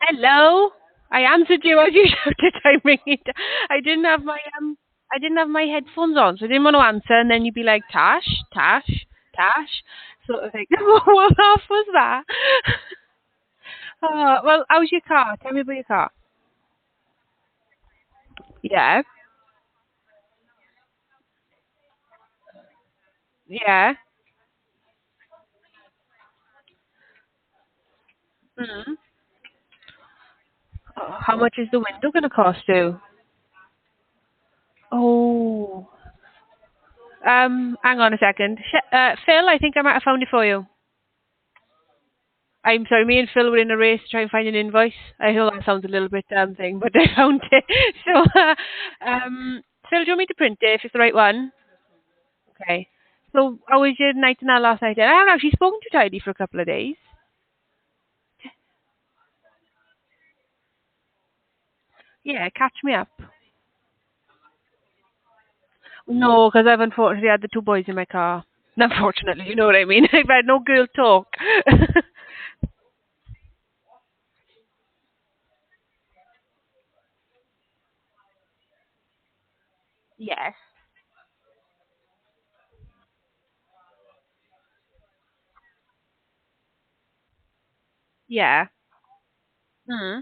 Hello. I answered you as you shouted. I ringing. I didn't have my headphones on, so I didn't want to answer. And then you'd be like, Tash, Tash, Tash. So I was like, what half was that? Well, how's your car? Tell me about your car. Yeah, yeah. Mm. How much is the window going to cost you? Oh. Hang on a second. Phil, I think I might have found it for you. I'm sorry, me and Phil were in a race to try and find an invoice. I know that sounds a little bit thing, but I found it. So, Phil, do you want me to print it if it's the right one? Okay. So, how was your night and that last night? I haven't actually spoken to Tidy for a couple of days. Yeah, catch me up. No, because I've unfortunately had the two boys in my car. Unfortunately, you know what I mean. I've had no girl talk. Yes. Yeah. Hmm.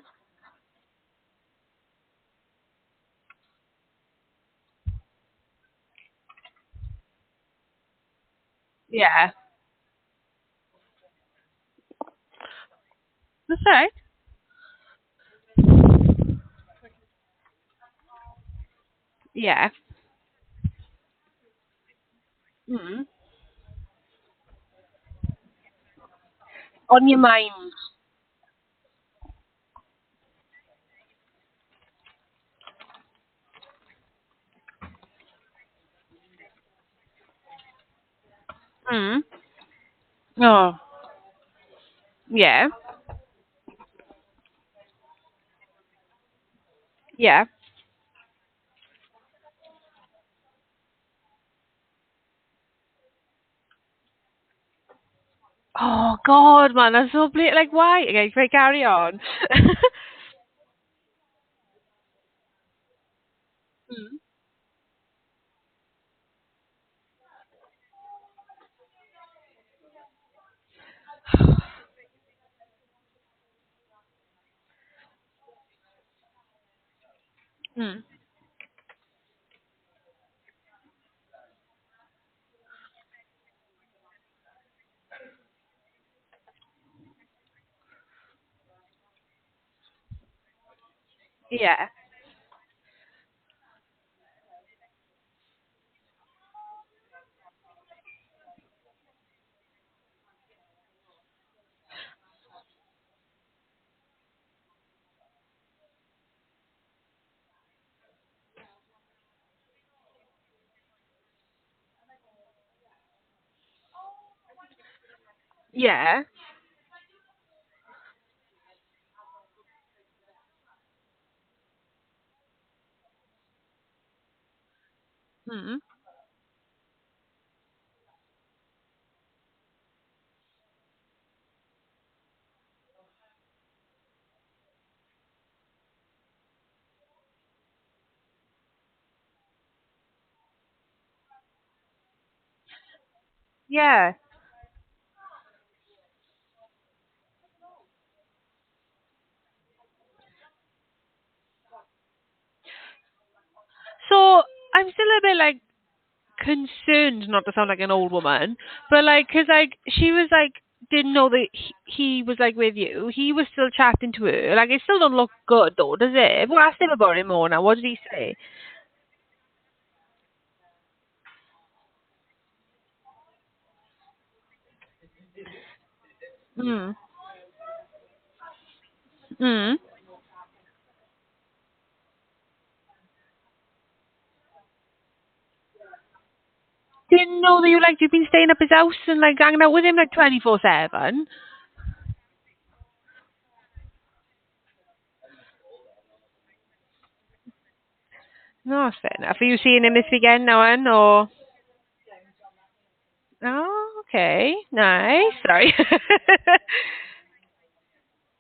Yeah. That's right. Yeah. Hmm. On your mind. Hmm. Oh. Yeah. Yeah. Oh God, man, that's so like why? Okay, right, carry on. mm. Mm. Yeah. Yeah. Mm. Yeah. So I'm still a bit like concerned, not to sound like an old woman, but like, cause like she was like didn't know that he was like with you. He was still chatting to her. Like it still don't look good though, does it? Well, asked him about it more now. What did he say? Mm. Mm. Didn't know that you've been staying up his house and like hanging out with him like 24/7. No, that's fair enough. Are you seeing him this weekend now, Anne, or? Oh, okay. Nice. Sorry.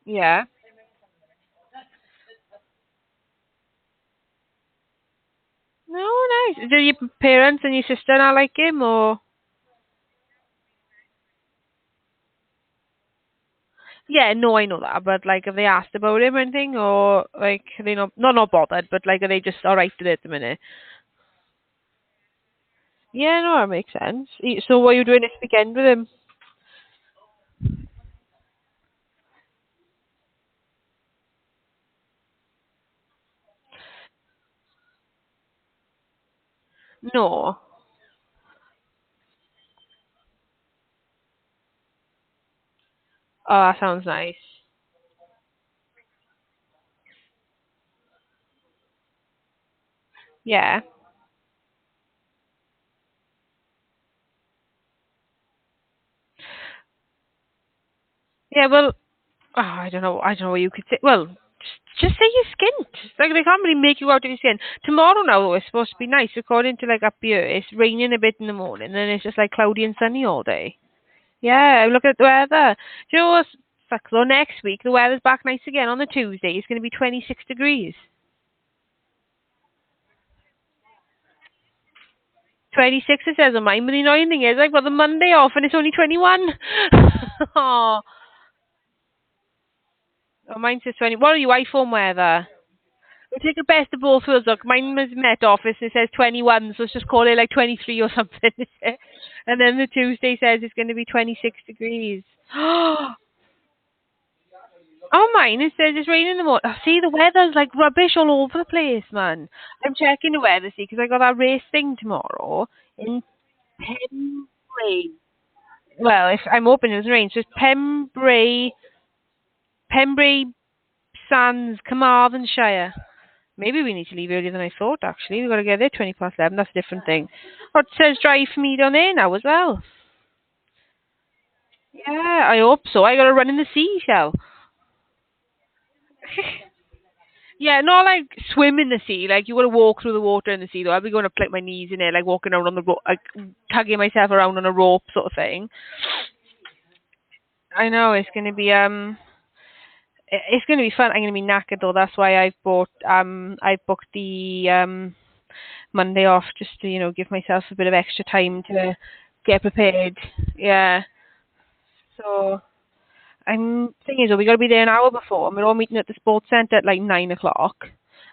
yeah. nice. Do your parents and your sister not like him, or? Yeah, no, I know that, but like, have they asked about him or anything, or like, are they not bothered, but like, are they just alright with it at the minute? Yeah, no, that makes sense. So, what are you doing this weekend with him? No. Oh, that sounds nice. Yeah. Yeah, well, oh, I don't know what you could say. Well, just say you're skint. Like, they can't really make you out of your skin. Tomorrow now, though, it's supposed to be nice. According to, like, up here, it's raining a bit in the morning, and then it's just, like, cloudy and sunny all day. Yeah, look at the weather. Do you know what's fuck though? Next week, the weather's back nice again on the Tuesday. It's going to be 26 degrees. 26 it says on mine, but the annoying thing is I've got the Monday off and it's only 21. Oh, oh, mine says 20. What are you, iPhone weather? We take the best of both worlds. Look, mine was Met Office and it says 21, so let's just call it like 23 or something. And then the Tuesday says it's going to be 26 degrees. Oh, mine, it says it's raining in the morning. Oh, see, the weather's like rubbish all over the place, man. I'm checking the weather, see, because I got that race thing tomorrow in Pembrey. Well, if I'm hoping it was rain, so it's Pembrey Sands, Carmarthenshire. Maybe we need to leave earlier than I thought, actually. We've got to get there 20 past 11. That's a different thing. Oh, it says drive for me down there now as well. Yeah, I hope so. I got to run in the seashell. Yeah, not like swim in the sea. Like, you got to walk through the water in the sea, though. I'll be going to like my knees in it, like walking around on the rope, like tugging myself around on a rope sort of thing. I know, it's going to be, it's going to be fun. I'm going to be knackered, though. That's why I booked the, Monday off just to, give myself a bit of extra time to get prepared. Yeah. So, thing is, we got to be there an hour before, and we're all meeting at the sports centre at like 9 o'clock.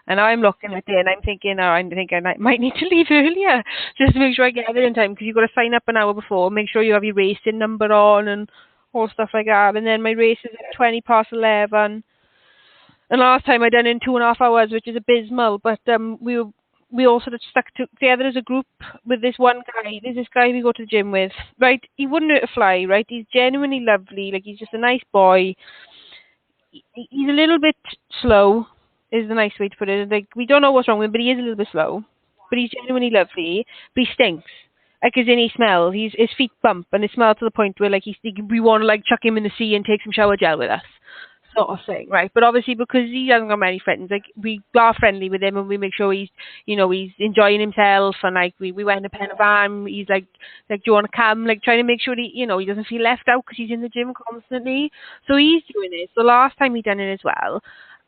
And now I'm looking at it, and I'm thinking, oh, I think might need to leave earlier just to make sure I get there in time, because you've got to sign up an hour before, make sure you have your racing number on and all stuff like that. And then my race is at 20 past 11. And last time I done it in 2.5 hours, which is abysmal. But we all sort of together as a group with this one guy. There's this guy we go to the gym with. Right, he wouldn't hurt a fly. Right, he's genuinely lovely. Like, he's just a nice boy. He's a little bit slow, is the nice way to put it. Like, we don't know what's wrong with him, but he is a little bit slow. But he's genuinely lovely. But he stinks. Like, as in, he smells. His feet bump, and it smells to the point where, like, we want to, like, chuck him in the sea and take some shower gel with us, sort of thing, right? But obviously, because he hasn't got many friends, like, we are friendly with him, and we make sure he's enjoying himself, and like, we went to Pen y Fan. He's like, do you want to come? Like, trying to make sure he doesn't feel left out because he's in the gym constantly. So he's doing it. So last time he done it as well.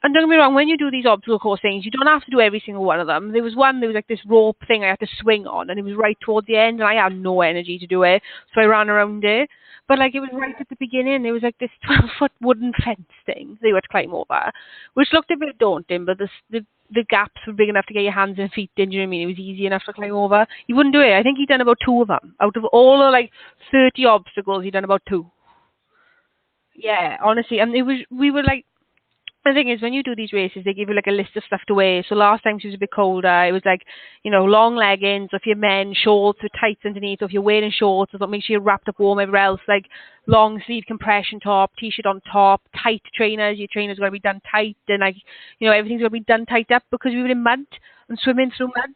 And don't get me wrong, when you do these obstacle course things, you don't have to do every single one of them. There was like this rope thing I had to swing on, and it was right towards the end, and I had no energy to do it, so I ran around it. But like, it was right at the beginning. There was like this 12-foot wooden fence thing that you had to climb over, which looked a bit daunting, but the gaps were big enough to get your hands and feet in. Do you know what I mean? It was easy enough to climb over. He wouldn't do it. I think he'd done about two of them. Out of all the like 30 obstacles, he'd done about two. Yeah, honestly, and we were like, the thing is, when you do these races, they give you like a list of stuff to wear. So last time she was a bit colder, it was like, long leggings, or if you're men, shorts with tights underneath, or if you're wearing shorts, or make sure you're wrapped up warm everywhere else, like long sleeve compression top, t-shirt on top, tight trainers. Your trainers got to be done tight, and like, everything's got to be done tight up, because we were in mud and swimming through mud.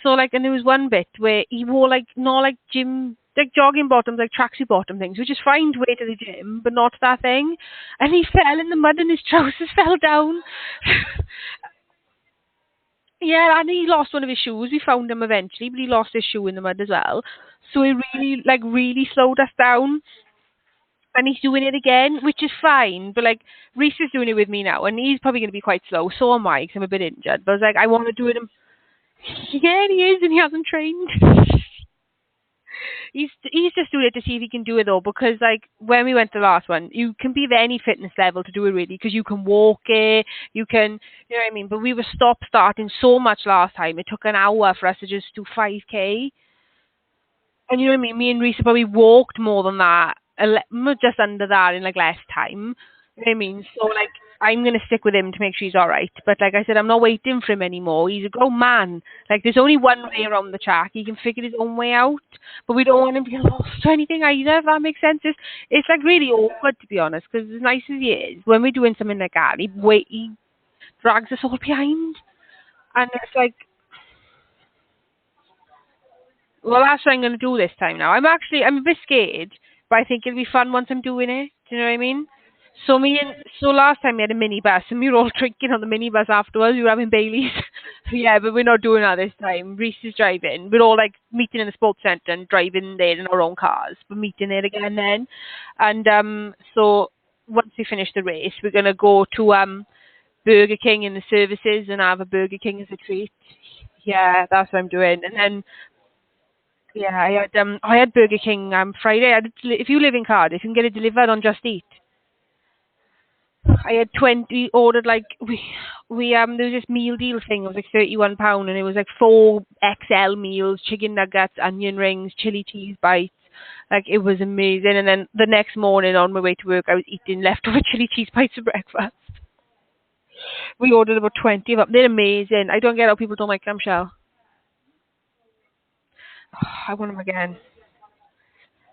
So like, and there was one bit where he wore like, not like gym, like jogging bottoms, like tracksuit bottom things, which is fine to wear to the gym, but not that thing. And he fell in the mud and his trousers fell down. Yeah, and he lost one of his shoes. We found him eventually, but he lost his shoe in the mud as well. So he really slowed us down. And he's doing it again, which is fine. But like, Reese is doing it with me now, and he's probably going to be quite slow. So am I, because I'm a bit injured. But I was like, I want to do it. Yeah, he is, and he hasn't trained. He's just doing it to see if he can do it though, because like when we went the last one, you can be of any fitness level to do it really, because you can walk it, you can, you know what I mean. But we were stop starting so much last time. It took an hour for us to just do 5k, and you know what I mean. Me and Reese probably walked more than that, just under that in like less time. You know what I mean? So like, I'm gonna stick with him to make sure he's all right. But like I said, I'm not waiting for him anymore. He's a grown man. Like there's only one way around the track. He can figure his own way out. But we don't want him to get lost or anything either. If that makes sense. It's like really awkward to be honest. Because as nice as he is, when we're doing something like that, he drags us all behind, and it's like, well, that's what I'm going to do this time now. I'm a bit scared, but I think it'll be fun once I'm doing it. Do you know what I mean? So last time we had a minibus and we were all drinking on the minibus afterwards. We were having Baileys. Yeah, but we're not doing that this time. Reese is driving. We're all like meeting in the sports centre and driving there in our own cars. We're meeting there again then. And so once we finish the race, we're going to go to Burger King in the services and have a Burger King as a treat. Yeah, that's what I'm doing. And then yeah, I had Burger King Friday. If you live in Cardiff, you can get it delivered on Just Eat. I had 20 ordered, like there was this meal deal thing. It was like £31, and it was like 4 XL meals, chicken nuggets, onion rings, chili cheese bites. Like it was amazing. And then the next morning on my way to work, I was eating leftover chili cheese bites for breakfast. We ordered about 20 of them. They're amazing. I don't get how people don't like them, Shell. I want them again.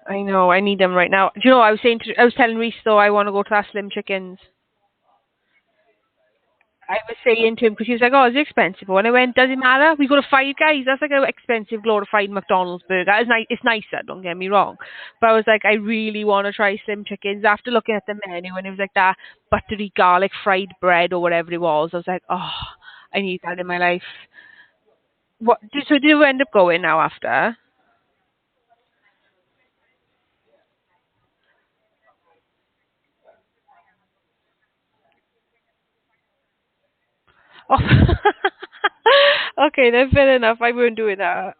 I know, I need them right now. Do you know, I was telling Reese though, I want to go to that Slim Chickens. I was saying to him, because he was like, oh, is it expensive? And I went, does it matter? We go to Five Guys. That's like an expensive, glorified McDonald's burger. It's nicer, don't get me wrong. But I was like, I really want to try Slim Chickens. After looking at the menu, and it was like that buttery garlic fried bread or whatever it was, I was like, oh, I need that in my life. So do you end up going now after? Oh. Okay, then fair enough. I won't do that.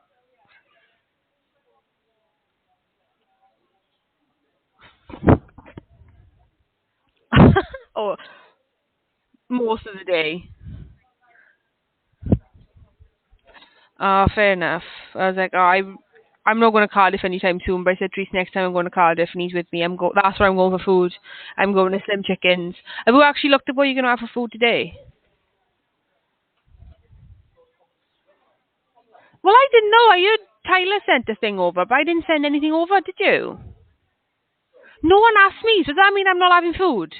Oh, most of the day. Fair enough. I was like, I'm not going to Cardiff anytime soon. But I said, Reese, next time I'm going to Cardiff and he's with me, That's where I'm going for food. I'm going to Slim Chickens. Have you actually looked at what you're going to have for food today? Well, I didn't know. I heard Tyler sent a thing over, but I didn't send anything over. Did you? No one asked me. So does that mean I'm not having food?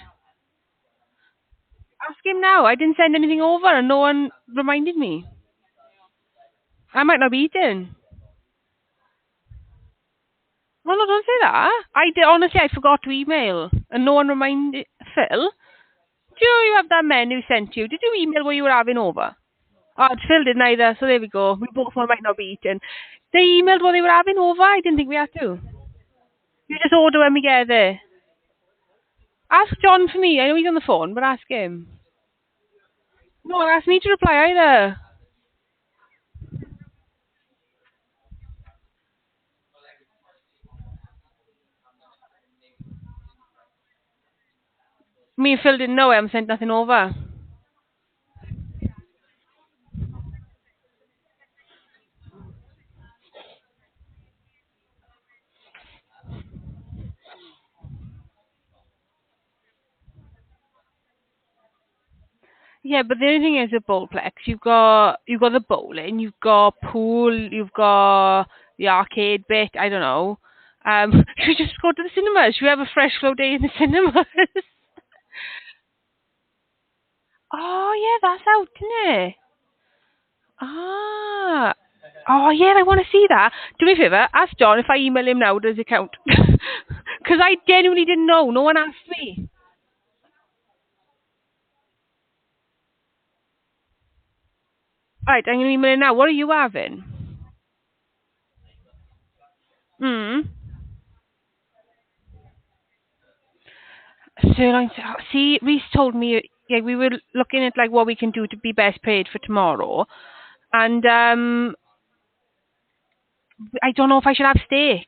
Ask him now. I didn't send anything over, and no one reminded me. I might not be eating. Well, no, don't say that. I did, honestly, I forgot to email, and no one reminded Phil. Do you have that menu sent you? Did you email what you were having over? Oh, Phil didn't either, so there we go. We both might not be eating. They emailed what they were having over. I didn't think we had to. You just order when we get there. Ask John for me. I know he's on the phone, but ask him. No, ask me to reply either. Me and Phil didn't know. I haven't sent nothing over. Yeah, but the only thing is with Bowlplex, you've got the bowling, you've got pool, you've got the arcade bit. I don't know. Should we just go to the cinemas? Should we have a fresh flow day in the cinemas? Oh yeah, that's out, isn't it? Ah. Oh yeah, I want to see that. Do me a favour, ask John if I email him now. Does it count? Because I genuinely didn't know. No one asked me. Right, I'm gonna email him now. What are you having? Hmm. Sirloin. See, Reese told me. Yeah, we were looking at like what we can do to be best paid for tomorrow. And I don't know if I should have steak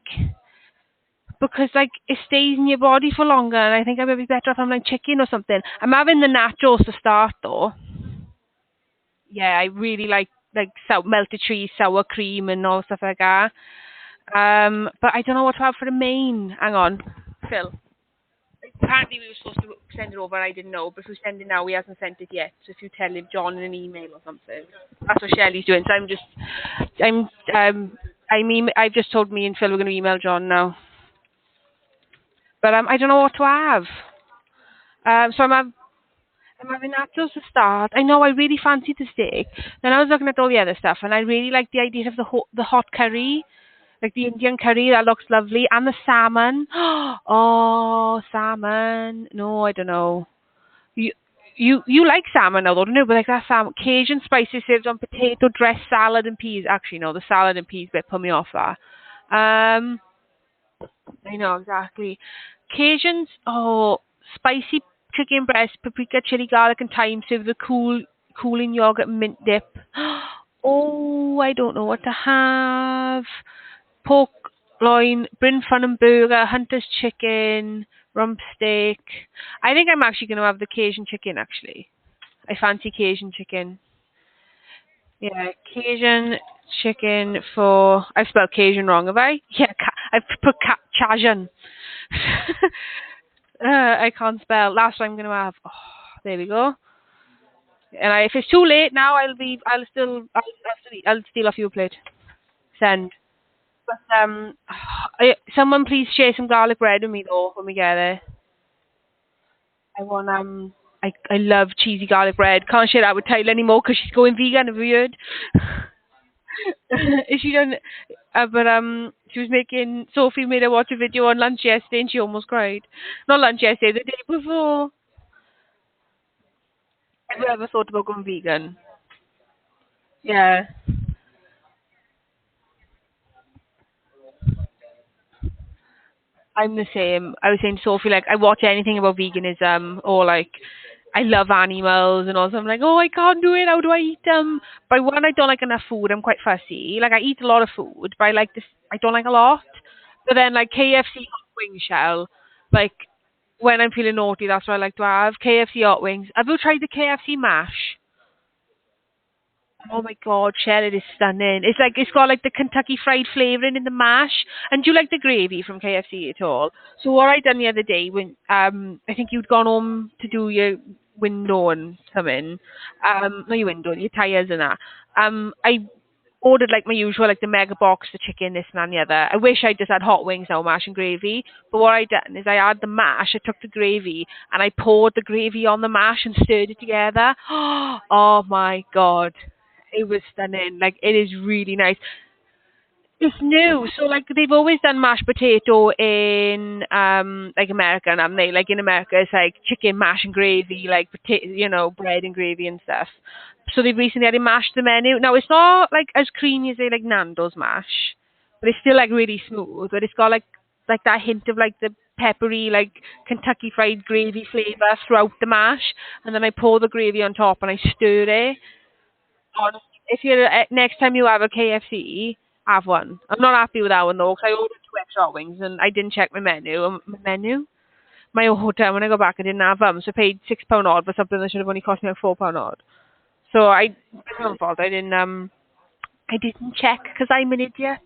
because like it stays in your body for longer, and I think I would be better if I'm like chicken or something. I'm having the nachos to start though. Yeah, I really like melted cheese, sour cream, and all stuff like that. But I don't know what to have for the main. Hang on, Phil. Apparently we were supposed to send it over, and I didn't know. But if we send it now, he hasn't sent it yet. So if you tell him John in an email or something, that's what Shelley's doing. So I've just told me and Phil we're going to email John now. But I don't know what to have. So I'm having nachos to start. I know I really fancied the steak. Then I was looking at all the other stuff, and I really like the idea of the hot curry, like the Indian curry. That looks lovely, and the salmon. Oh, salmon. No, I don't know. You you like salmon now, though, don't you? But like that salmon, Cajun spices served on potato dressed salad and peas. Actually, no, the salad and peas bit put me off that. Um, I know exactly. Cajuns, oh, spicy chicken breast, paprika, chili, garlic, and thyme served with cooling yogurt and mint dip. Oh, I don't know what to have. Pork loin, Bryn fun and burger, hunter's chicken, rump steak. I think I'm actually going to have the Cajun chicken. Actually, I fancy Cajun chicken. Yeah, Cajun chicken for. I've spelled Cajun wrong, have I? Yeah, I've put Cajun. I can't spell. Last one I'm gonna have. Oh, there we go. And if it's too late now, I'll steal off your plate. Send. But someone please share some garlic bread with me though when we get there. I want I love cheesy garlic bread. Can't share that with Tyler anymore because she's going vegan. Have you heard? Is she done? But she was making. Sophie made her watch a video on lunch yesterday, and she almost cried. Not lunch yesterday, the day before. Have you ever thought about going vegan? Yeah, I'm the same. I was saying to Sophie, like, I watch anything about veganism or like, I love animals and also I'm like, oh, I can't do it. How do I eat them? But one, I don't like enough food. I'm quite fussy. Like, I eat a lot of food, but I like this. I don't like a lot. But then, like KFC hot wing shell, like when I'm feeling naughty, that's what I like to have. KFC hot wings. Have you tried the KFC mash? Oh my God, Shell, it is stunning. It's like it's got like the Kentucky Fried flavouring in the mash. And do you like the gravy from KFC at all? So what I done the other day when I think you'd gone home to do your window and something. Not your window, your tyres and that. I ordered like my usual, like the mega box, the chicken, this and that and the other. I wish I just had hot wings now, mash and gravy. But what I done is I had the mash, I took the gravy and I poured the gravy on the mash and stirred it together. Oh my God. It was stunning. Like it is really nice. It's new. So like they've always done mashed potato in like America and they like in America it's like chicken mash and gravy, like potato bread and gravy and stuff. So they've recently added mash to the menu. Now it's not like as creamy as say like Nando's mash, but it's still like really smooth. But it's got like that hint of like the peppery like Kentucky Fried gravy flavour throughout the mash, and then I pour the gravy on top and I stir it. Honestly, if you're next time you have a KFC, have one. I'm not happy with that one though, 'cause I ordered two extra hot wings and I didn't check my menu. My hotel when I go back, I didn't have them, so I paid £6 odd for something that should have only cost me like £4 odd. So it's my own fault. I didn't check because I'm an idiot.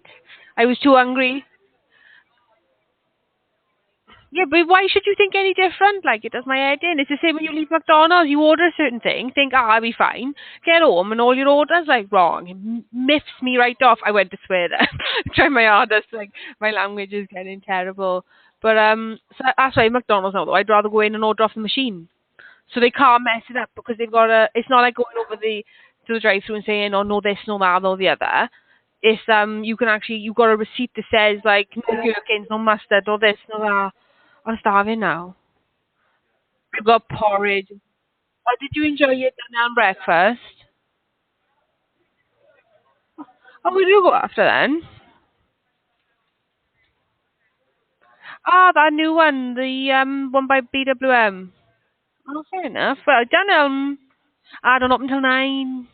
I was too hungry. Yeah, but why should you think any different? Like, it does my head in. It's the same when you leave McDonald's. You order a certain thing, think, I'll be fine. Get home, and all your orders, like, wrong. It miffs me right off. I went to swear there. Try my hardest. Like, my language is getting terrible. But, so that's why McDonald's now, though. I'd rather go in and order off the machine. So they can't mess it up because they've got it's not like going over to the drive-thru and saying, oh, no this, no that, no the other. It's, you've got a receipt that says, like, no gherkins, no mustard, no this, no that. I'm starving now. I've got porridge. Oh, did you enjoy your dinner and breakfast? Oh, we do go after then. Ah, that new one, the one by BWM. Oh, fair enough. Well, I don't know. I don't up until 9.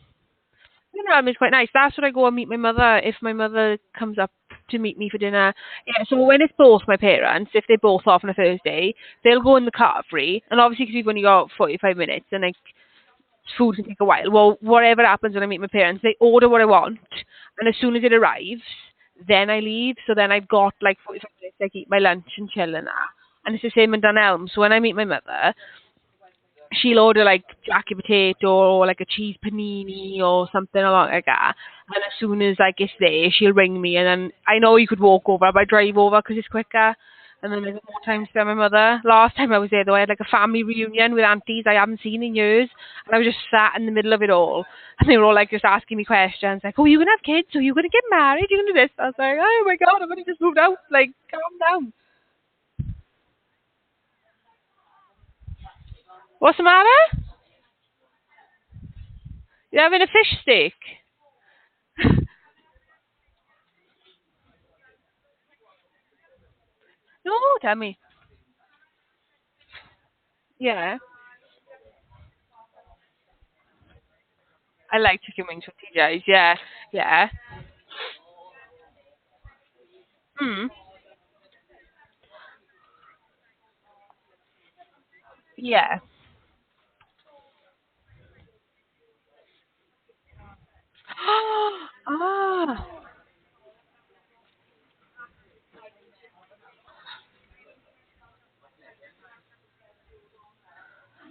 Elm is quite nice. That's where I go and meet my mother if my mother comes up to meet me for dinner. Yeah, so when it's both my parents, if they're both off on a Thursday, they'll go in the car free. And obviously, because we've only got 45 minutes and like food can take a while. Well, whatever happens when I meet my parents, they order what I want, and as soon as it arrives, then I leave. So then I've got like 45 minutes. I eat my lunch and chill and that. And it's the same in Dunelm. So when I meet my mother, she'll order like jacket potato or like a cheese panini or something along like that. And as soon as like it's there, she'll ring me, and then I know you could walk over, but I drive over because it's quicker. And then there's more time to spend with my mother. Last time I was there though, I had like a family reunion with aunties I haven't seen in years, and I was just sat in the middle of it all, and they were all like just asking me questions like, "Oh, you gonna have kids? Are you gonna get married? You gonna do this?" I was like, "Oh my god, I've only just moved out. Like, calm down." What's the matter? You having a fish steak? No, tell me. Yeah. I like chicken wings from TJ's. Yeah, yeah. Hmm. Yeah. Ah.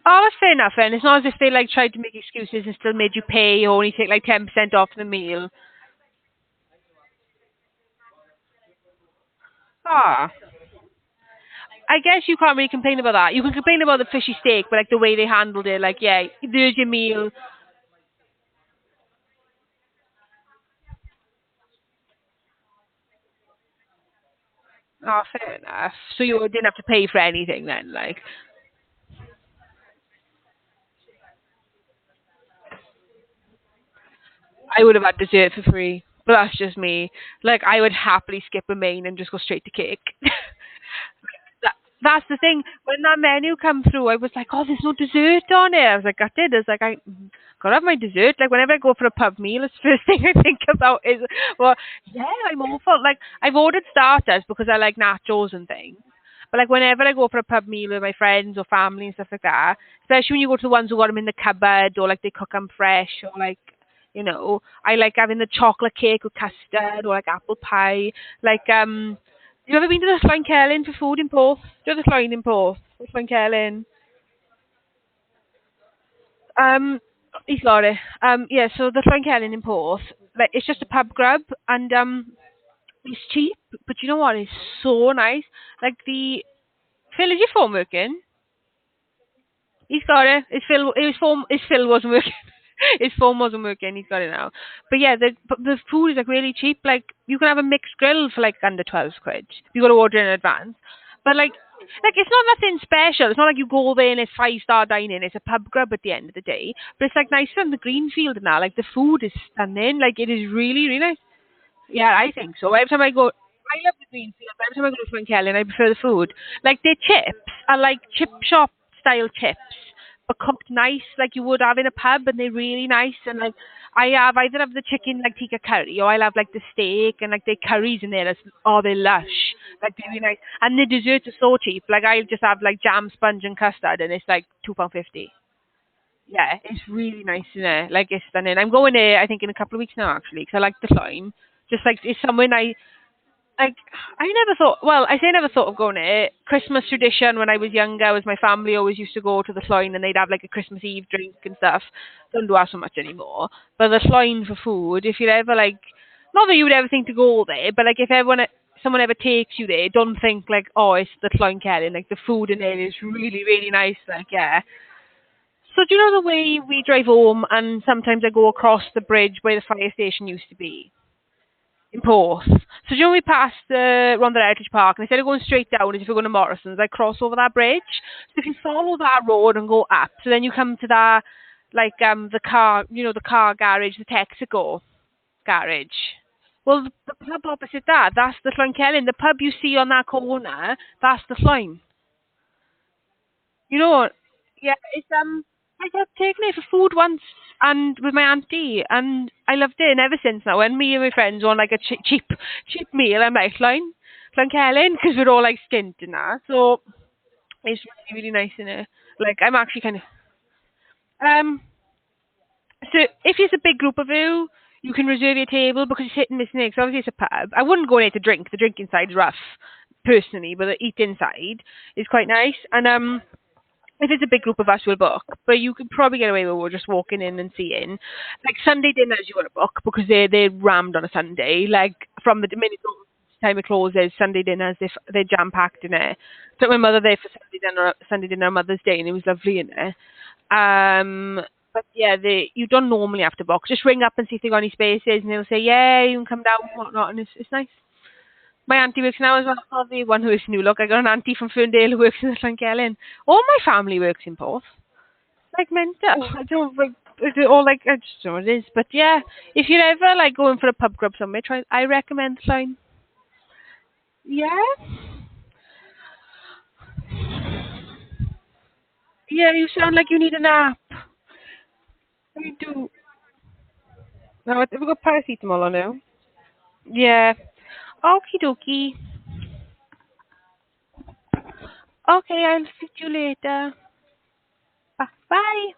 Oh, that's fair enough then. It's not as if they like tried to make excuses and still made you pay or only take like 10% off the meal. Ah. I guess you can't really complain about that. You can complain about the fishy steak, but like the way they handled it, like yeah, there's your meal. Oh, fair enough. So you didn't have to pay for anything then, like. I would have had dessert for free, but that's just me. Like I would happily skip a main and just go straight to cake. that, that's the thing. When that menu come through, I was like, "Oh, there's no dessert on it." I was like, "Gutted." I was like, "I gotta have my dessert." Like whenever I go for a pub meal, it's the first thing I think about is, well, yeah, I'm awful. Like I've ordered starters because I like nachos and things. But like whenever I go for a pub meal with my friends or family and stuff like that, especially when you go to the ones who got them in the cupboard or like they cook them fresh or like I like having the chocolate cake with custard or like apple pie. Like you ever been to the Llangcelyn for food in Porth? Do you know the Llyn in Porth? The Llangcelyn. Um, he's got it. Yeah. So the Llangcelyn in Porth, like it's just a pub grub and it's cheap, but you know what? It's so nice. Like the Phil, is your phone working? He's got it. His Phil wasn't working. His phone wasn't working. He's got it now. But yeah, the food is like really cheap. Like you can have a mixed grill for like under 12 quid. You got to order in advance. But like it's not nothing special. It's not like you go there and it's 5-star dining. It's a pub grub at the end of the day. But it's like nice on the green field and that. Like the food is stunning. Like it is really really nice. Yeah, I think so. Every time I go, I love the green field. But every time I go to Frank Kelly, I prefer the food. Like their chips are like chip shop style chips, but cooked nice, like you would have in a pub, and they're really nice. And like I either have the chicken like tikka curry, or I'll have like the steak and like the curries in there. They're lush, like they're really nice. And the desserts are so cheap. Like I'll just have like jam, sponge, and custard, and it's like £2.50. Yeah, it's really nice in there. Like it's stunning. I'm going there, I think, in a couple of weeks now actually, because I like the line. Just like it's somewhere like I never thought. Well, I say never thought of going there. Christmas tradition when I was younger was my family always used to go to the Sloin and they'd have like a Christmas Eve drink and stuff. Don't do that so much anymore. But the Sloin for food, if you're ever like, not that you would ever think to go there, but like if someone ever takes you there, don't think like, oh, it's the Sloin Kelly. Like the food in there is really really nice. Like yeah. So do you know the way we drive home and sometimes I go across the bridge where the fire station used to be? In Porth. So you know we passed Rhondda Heritage Park and instead of going straight down as if you're going to Morrison's, I cross over that bridge. So if you follow that road and go up, so then you come to that like the car the car garage, the Texaco garage. Well the pub opposite that's the Llangcelyn. The pub you see on that corner, that's the Llyn. You know, yeah, it's I got taken out for food once and with my auntie, and I loved it. And ever since now, when me and my friends want like a cheap meal, I'm like, Llangcelyn, because we're all like skint and that. So it's really, really nice in it. Like, I'm actually kind of, um, so if it's a big group of you, you can reserve your table because it's hit and miss next. Obviously, it's a pub. I wouldn't go in there to drink. The drink inside's rough, personally, but the eat inside is quite nice. And if it's a big group of us, we'll book. But you could probably get away with we're just walking in and seeing. Like Sunday dinners, you want to book because they're rammed on a Sunday. Like from the minute time it closes, Sunday dinners they're jam packed in it. Took my mother there for Sunday dinner on Mother's Day, and it was lovely in there. But yeah, you don't normally have to book. Just ring up and see if they got any spaces, and they'll say yeah, you can come down and whatnot, and it's nice. My auntie works now as well. Not the one who works in New Look. I got an auntie from Ferndale who works in Llangcelyn. All my family works in Porth. Like mental. I don't like it's all like I just don't know what it is. But yeah, if you're ever like going for a pub grub somewhere, try. I recommend Llyn. Yeah. Yeah, you sound like you need a nap. You do. Now, have we got paracetamol on now? Yeah. Okie dokie. Okay, I'll see you later. Bye. Bye.